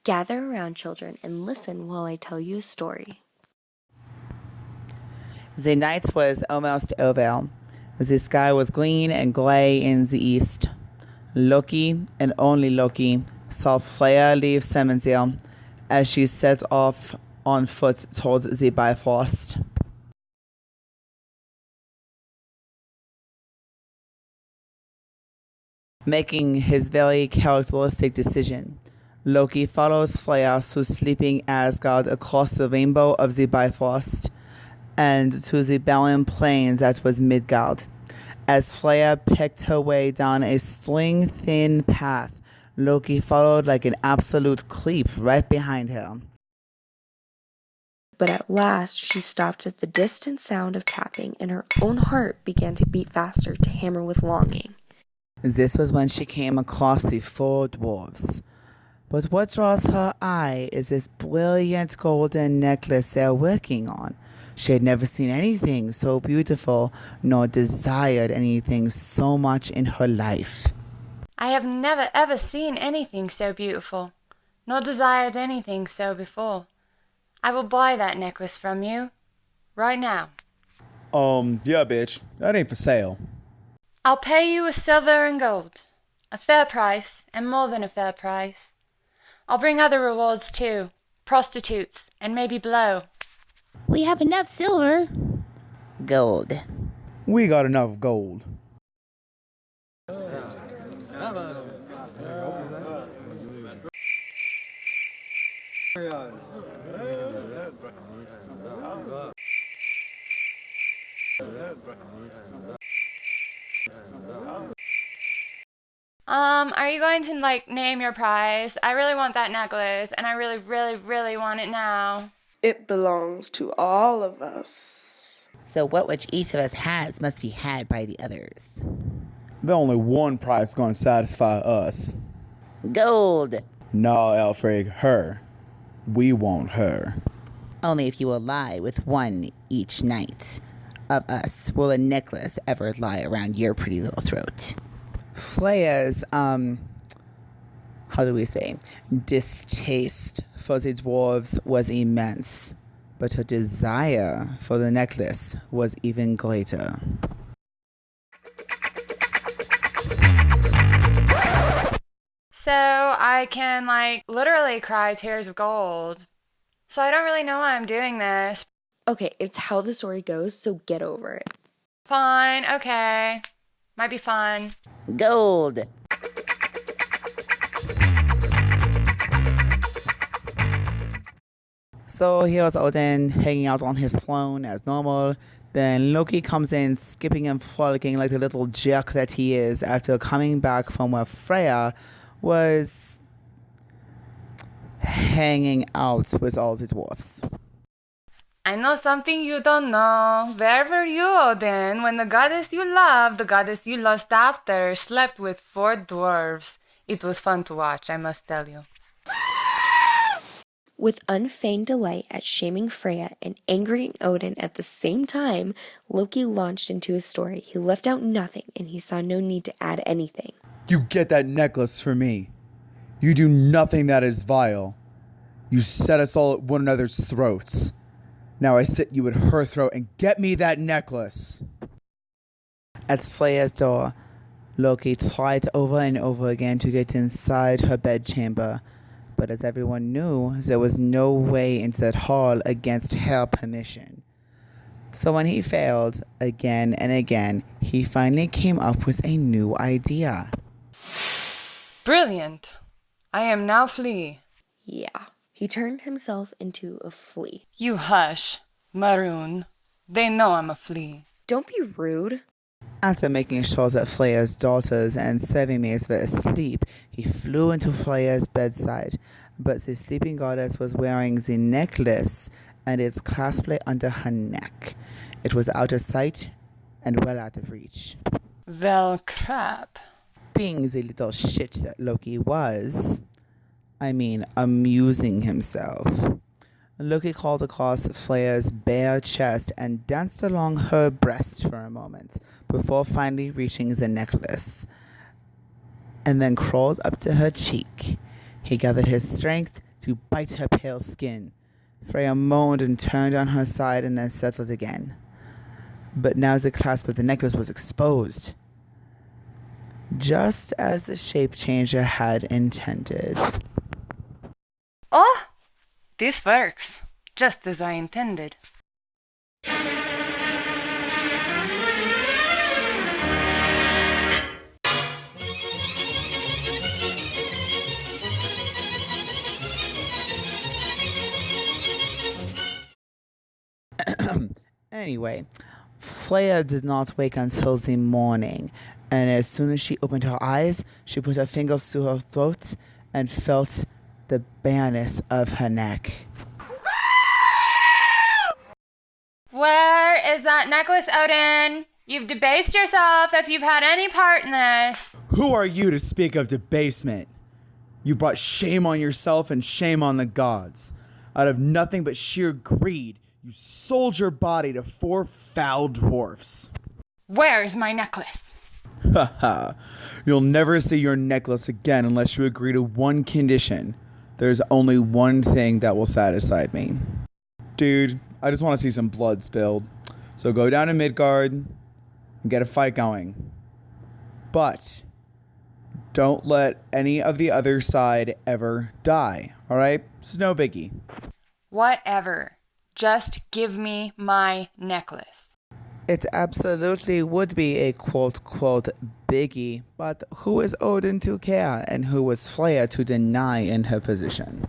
Gather around, children, and listen while I tell you a story. The night was almost over. The sky was green and grey in the east. Loki, and only Loki, saw Freya leave Samanzir as she set off on foot towards the Bifrost. Making his very characteristic decision, Loki follows Freya through sleeping Asgard across the rainbow of the Bifrost and to the barren plains that was Midgard. As Freya picked her way down a string-thin path, Loki followed like an absolute creep right behind her. But at last she stopped at the distant sound of tapping, and her own heart began to beat faster to hammer with longing. This was when she came across the 4 dwarves. But what draws her eye is this brilliant golden necklace they're working on. She had never seen anything so beautiful, nor desired anything so much in her life. I have never ever seen anything so beautiful, nor desired anything so before. I will buy that necklace from you, right now. Yeah, bitch. That ain't for sale. I'll pay you with silver and gold, a fair price, and more than a fair price. I'll bring other rewards too, prostitutes, and maybe blow. We have enough silver. Gold. We got enough gold. Are you going to, name your prize? I really want that necklace, and I really, really, really want it now. It belongs to all of us. So what which each of us has must be had by the others. There's only one price gonna satisfy us. Gold. No, Elfrig, her. We want her. Only if you will lie with one each night of us will a necklace ever lie around your pretty little throat. Freya's, distaste for the dwarves was immense, but her desire for the necklace was even greater. So I can, literally cry tears of gold. So I don't really know why I'm doing this. Okay, it's how the story goes, so get over it. Fine, okay. Might be fun. Gold. So here's Odin hanging out on his throne as normal. Then Loki comes in, skipping and frolicking like the little jerk that he is after coming back from where Freya was hanging out with all the dwarfs. I know something you don't know. Where were you, Odin, when the goddess you loved, the goddess you lost after, slept with 4 dwarves? It was fun to watch, I must tell you. With unfeigned delight at shaming Freya and angering Odin at the same time, Loki launched into his story. He left out nothing, and he saw no need to add anything. You get that necklace for me. You do nothing that is vile. You set us all at one another's throats. Now I sit you at her throat and get me that necklace. At Freya's door, Loki tried over and over again to get inside her bedchamber, but as everyone knew, there was no way into that hall against her permission. So when he failed again and again, he finally came up with a new idea. Brilliant. I am now flea. Yeah, he turned himself into a flea. You hush, Maroon. They know I'm a flea. Don't be rude. After making sure that Freya's daughters and serving maids were asleep, he flew into Freya's bedside, but the sleeping goddess was wearing the necklace and its clasp under her neck. It was out of sight and well out of reach. Well, crap. Being the little shit that Loki was, amusing himself, Loki crawled across Freya's bare chest and danced along her breast for a moment before finally reaching the necklace, and then crawled up to her cheek. He gathered his strength to bite her pale skin. Freya moaned and turned on her side and then settled again. But now the clasp of the necklace was exposed, just as the shape changer had intended. Oh, this works, just as I intended. Anyway, Freya did not wake until the morning, and as soon as she opened her eyes, she put her fingers to her throat and felt the bareness of her neck. Where is that necklace, Odin? You've debased yourself if you've had any part in this. Who are you to speak of debasement? You brought shame on yourself and shame on the gods. Out of nothing but sheer greed, you sold your body to 4 foul dwarfs. Where's my necklace? Haha. You'll never see your necklace again unless you agree to one condition. There's only one thing that will satisfy me. Dude, I just want to see some blood spilled. So go down to Midgard and get a fight going. But don't let any of the other side ever die, alright? It's no biggie. Whatever. Just give me my necklace. It absolutely would be a quote-quote biggie, but who is Odin to care, and who was Freya to deny in her position?